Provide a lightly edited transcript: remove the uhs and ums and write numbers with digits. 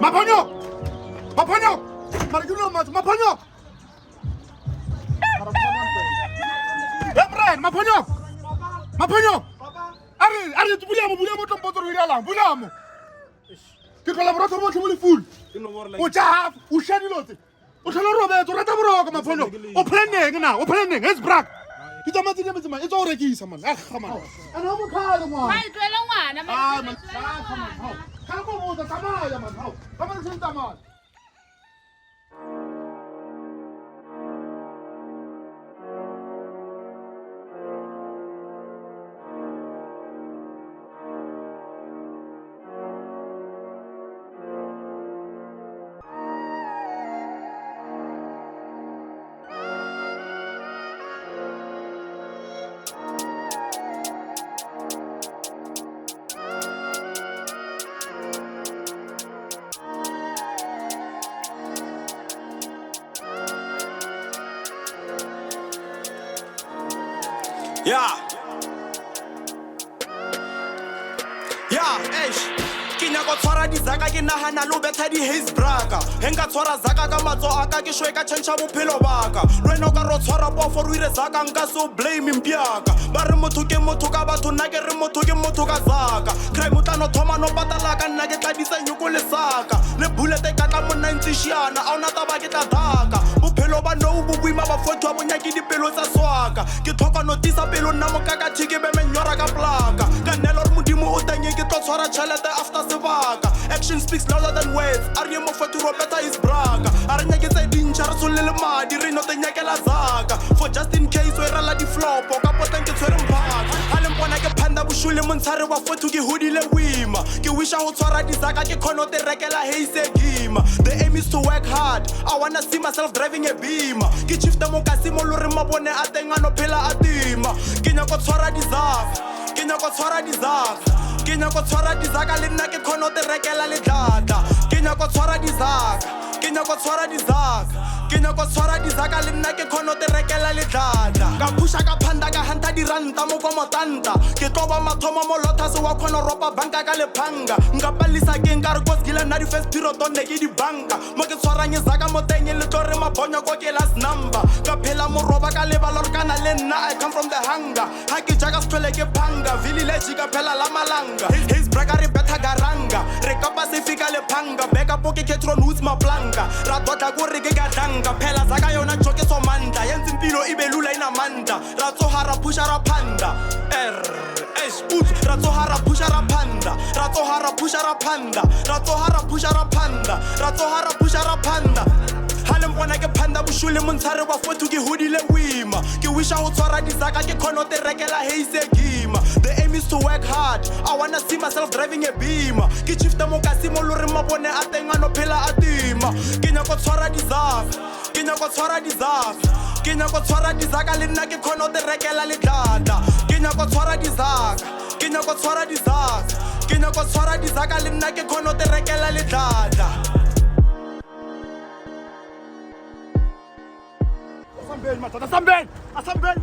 Mapanyok! Mapanyok! Marigulo mas Mapanyok! Brian, Mapanyok! Mapanyok! Ari, tu bulamo tompoto rirala, bulamo. Ke collaborator mo tlhole full. O tsa o shani lote. O tlhola Roberto rata boroka Mapanyok. O planning, it's brak. Ke tsametse ke metsema, e tsa o rekisa man. Ah, man. Ana mo khale ngwana. Ba itwela ngwana, Ah, man. Ka go mo tsamaya man. Hao. Ka mo se tsamaya. Ke nyaka tshwara dizaka ke nagana lo betha di-haze braka he nka tshwara zaka ka matso aka ke shwe ka tšhentšha bophelo baka lwena o ka re o tshwara pofo re ire zaka nka se o blame mpiaka ba re motho ke motho ka batho nna ke re motho ke motho ka zaka crime o tlano thoma no patala ka nna ke tladisa nyoko le saka le bulete ka tla monna ntseshiana a o na taba ke tla daka bophelo ba nou bo boima ba fotho a bonyake dipelo tsa swaka ke tlhoka notisa pelo nna mokakathi ke be menyora ka plaka ka nnela gore modimo o tanye ke tlo tshwara tšhelete after sebaka action speaks louder than words a re ye mo fetoro beta is braka a re nyaketse dintšha re solele madi re no te nyakela zaka for just in case o e rala diflopo ka poteng ke tshwere mphaka a lempona ke phanda bošole montshare wa fotho ke hodile wima ke wisha go tshwara dizaka ke kgono te rekela heise gima the aim is to work hard I wanna see myself driving a beamer ke chifta mo kasimo lo re mabone a teng a no phela a tima ke nyako tshwara dizaka ke nyako tshwara dizaka ke nyako tshwara dizaka le nna ke kgono te rekela le data ke nyako tshwara dizaka ke nyako tshwara dizaka ke nyako tshwara dizaka le nna ke kgono te rekela le data ka phusha ka phanda ka hanta diranta mo ko motanta ke tloba mathomo mo lotha se wa kgono ropa banka ka lephanga nka palisa ke nka re koskile na di first period tonne ke di banka mo ke tshwarang zaka mo teng le tore mabonyo ko ke last number ka phela mo roba ka lebala re kana le nna I come from the hunger ha ke jaka sthole ke phanga village ka phela la malanga his braka re betha garanga re ka pasifika le phanga beka poke ketron who's my planka ra dotla go re ke ka danga phela zaka yona joke so manda yenza impilo ibe lula ina manda ra tsohara pusha ra phanda ra tsohara pusha ra phanda ra tsohara pusha ra phanda ra tsohara pusha ra phanda ra tsohara pusha ra phanda hale mpona ke phanda bošole montshare wa fotho ke hodile wima ke wisha go tshwara dizaka ke kgono te rekela heise gima the aim is to work hard I wanna see myself driving a beamer ke chifta mo kasimo lo re mabone a teng a no phela a tima ke nyako tshwara dizaka ke nyako tshwara dizaka ke nyako tshwara dizaka le nna ke kgono te rekela le data ke nyako tshwara dizaka ke nyako tshwara dizaka ke nyako tshwara dizaka le nna ke kgono te rekela le data Asambel, Asambel! Asambel!